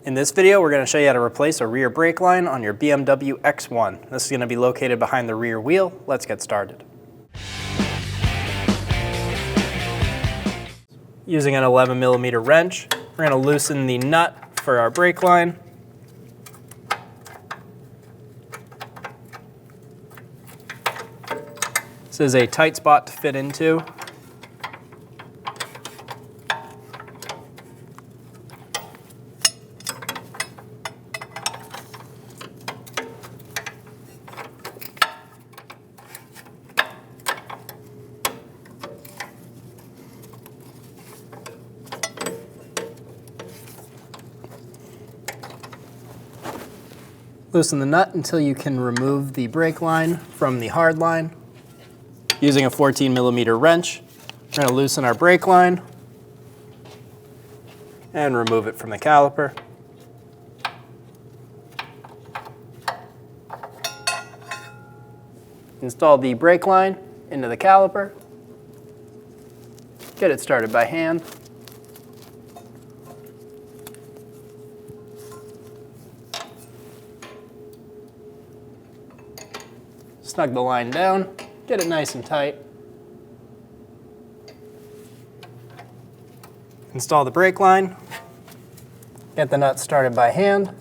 In this video, we're going to show you how to replace a rear brake line on your BMW X1. This is going to be located behind the rear wheel. Let's get started. Using an 11mm wrench, we're going to loosen the nut for our brake line. This is a tight spot to fit into. Loosen the nut until you can remove the brake line from the hard line. Using a 14mm wrench, we're going to loosen our brake line and remove it from the caliper. Install the brake line into the caliper. Get it started by hand. Snug the line down, get it nice and tight. Install the brake line. Get the nut started by hand.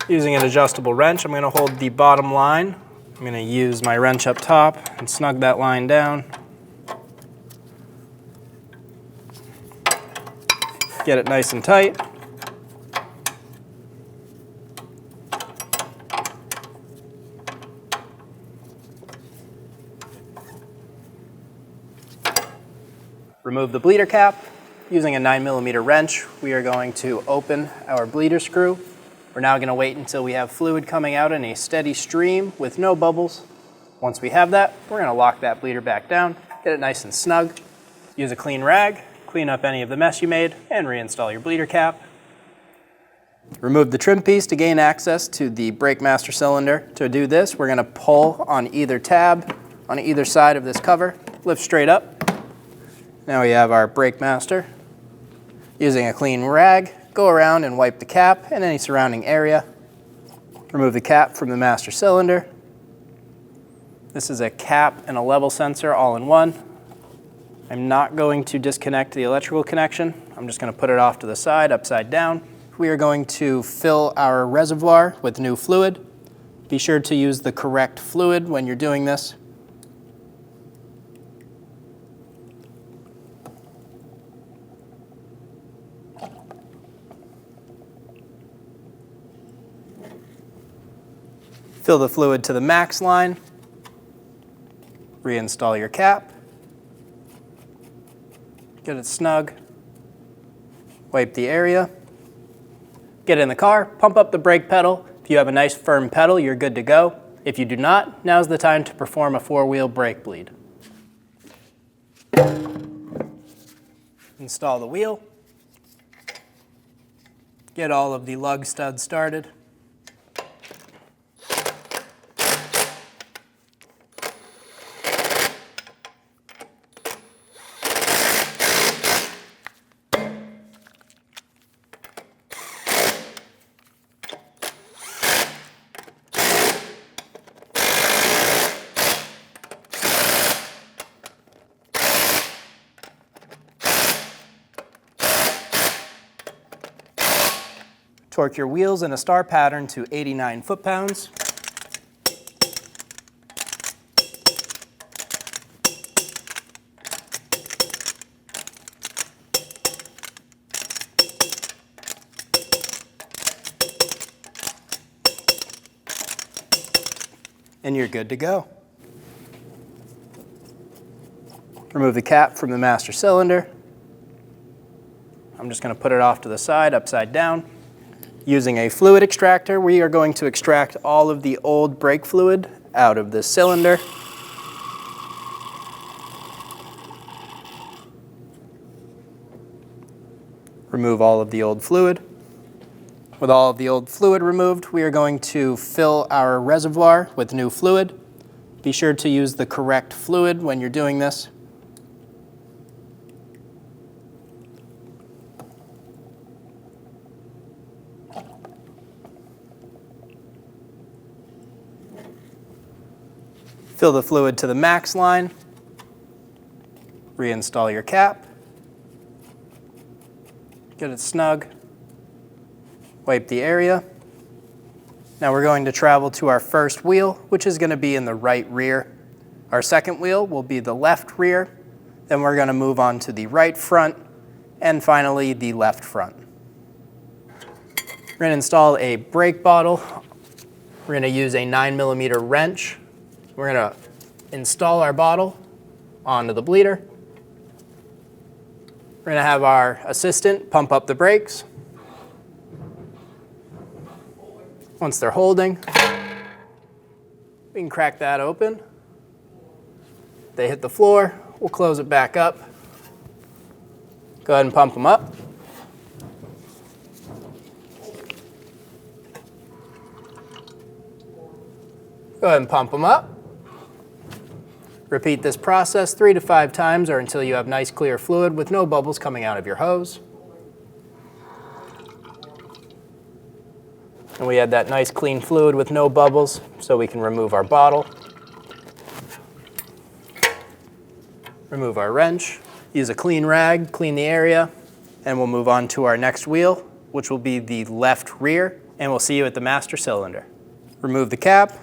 Using an adjustable wrench, I'm going to hold the bottom line. I'm going to use my wrench up top and snug that line down. Get it nice and tight. Remove the bleeder cap. Using a 9mm wrench, we are going to open our bleeder screw. We're now going to wait until we have fluid coming out in a steady stream with no bubbles. Once we have that, we're going to lock that bleeder back down, get it nice and snug. Use a clean rag, clean up any of the mess you made, and reinstall your bleeder cap. Remove the trim piece to gain access to the brake master cylinder. To do this, we're going to pull on either tab on either side of this cover, lift straight up. Now we have our brake master. Using a clean rag, go around and wipe the cap and any surrounding area. Remove the cap from the master cylinder. This is a cap and a level sensor all in one. I'm not going to disconnect the electrical connection. I'm just going to put it off to the side, upside down. We are going to fill our reservoir with new fluid. Be sure to use the correct fluid when you're doing this. Fill the fluid to the max line. Reinstall your cap. Get it snug. Wipe the area. Get in the car, pump up the brake pedal. If you have a nice firm pedal, you're good to go. If you do not, now's the time to perform a 4-wheel brake bleed. Install the wheel. Get all of the lug studs started. Torque your wheels in a star pattern to 89 foot-pounds. And you're good to go. Remove the cap from the master cylinder. I'm just going to put it off to the side, upside down. Using a fluid extractor, we are going to extract all of the old brake fluid out of this cylinder. Remove all of the old fluid. With all of the old fluid removed, we are going to fill our reservoir with new fluid. Be sure to use the correct fluid when you're doing this. Fill the fluid to the max line. Reinstall your cap. Get it snug. Wipe the area. Now we're going to travel to our first wheel, which is going to be in the right rear. Our second wheel will be the left rear. Then we're going to move on to the right front, and finally the left front. We're going to install a brake bottle. We're going to use a 9mm wrench. We're going to install our bottle onto the bleeder. We're going to have our assistant pump up the brakes. Once they're holding, we can crack that open. They hit the floor, we'll close it back up. Go ahead and pump them up. Go ahead and pump them up. Repeat this process 3 to 5 times or until you have nice clear fluid with no bubbles coming out of your hose. And we had that nice clean fluid with no bubbles, so we can remove our bottle. Remove our wrench. Use a clean rag, clean the area, and we'll move on to our next wheel, which will be the left rear, and we'll see you at the master cylinder. Remove the cap.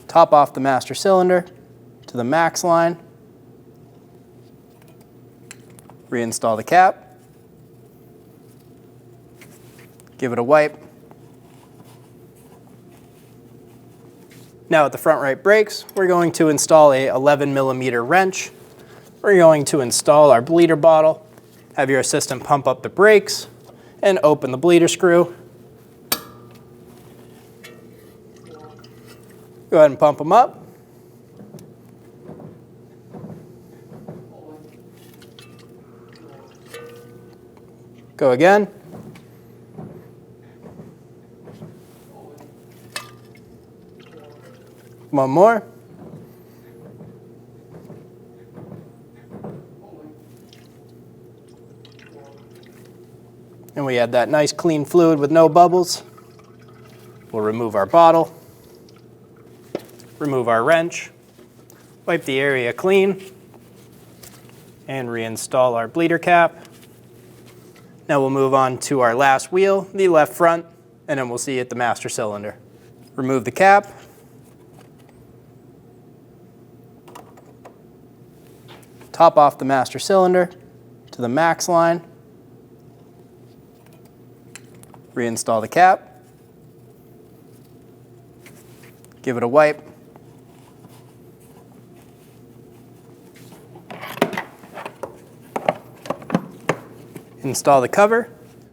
Top off the master cylinder to the max line. Reinstall the cap. Give it a wipe. Now at the front right brakes, we're going to install a 11mm wrench. We're going to install our bleeder bottle, have your assistant pump up the brakes, and open the bleeder screw. Go ahead and pump them up. Go again. One more. And we had that nice clean fluid with no bubbles. We'll remove our bottle, remove our wrench, wipe the area clean, and reinstall our bleeder cap. Now we'll move on to our last wheel, the left front, and then we'll see you at the master cylinder. Remove the cap. Top off the master cylinder to the max line. Reinstall the cap. Give it a wipe. Install the cover.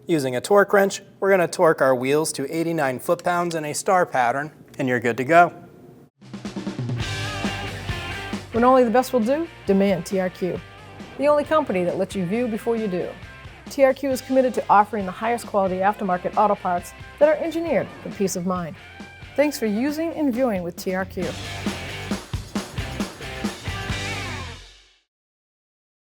Using a torque wrench, we're going to torque our wheels to 89 foot-pounds in a star pattern, and you're good to go. When only the best will do, demand TRQ. The only company that lets you view before you do. TRQ is committed to offering the highest quality aftermarket auto parts that are engineered for peace of mind. Thanks for using and viewing with TRQ.